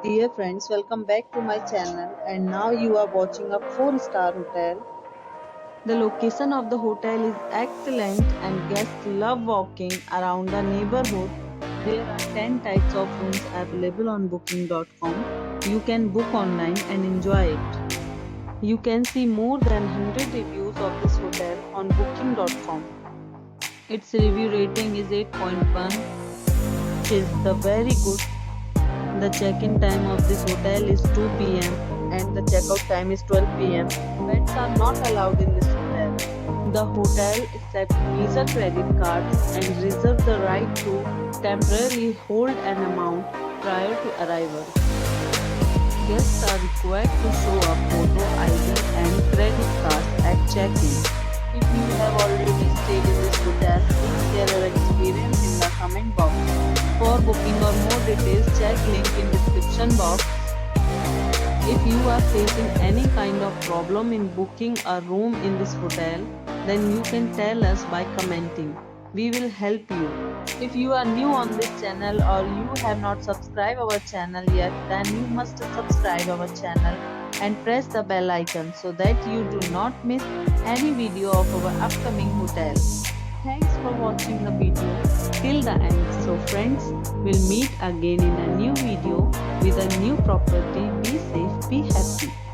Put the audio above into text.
Dear friends, welcome back to my channel and now you are watching a 4-star hotel. The location of the hotel is excellent and guests love walking around the neighborhood. There are 10 types of rooms available on booking.com. You can book online and enjoy it. You can see more than 100 reviews of this hotel on booking.com. Its review rating is 8.1, which is the very good. The check-in time of this hotel is 2 p.m. and the check-out time is 12 p.m. Pets are not allowed in this hotel. The hotel accepts Visa credit cards and reserves the right to temporarily hold an amount prior to arrival. Guests are required to show a photo ID and credit cards at check-in. If you have already stayed in this hotel, please share your experience in the comment box. For booking or more details, check link in description box. If you are facing any kind of problem in booking a room in this hotel, then you can tell us by commenting. We will help you. If you are new on this channel or you have not subscribed our channel yet, then you must subscribe our channel and press the bell icon so that you do not miss any video of our upcoming hotel. Thanks for watching the video till the end. So friends, we'll meet again in a new video with a new property. Be safe, be happy.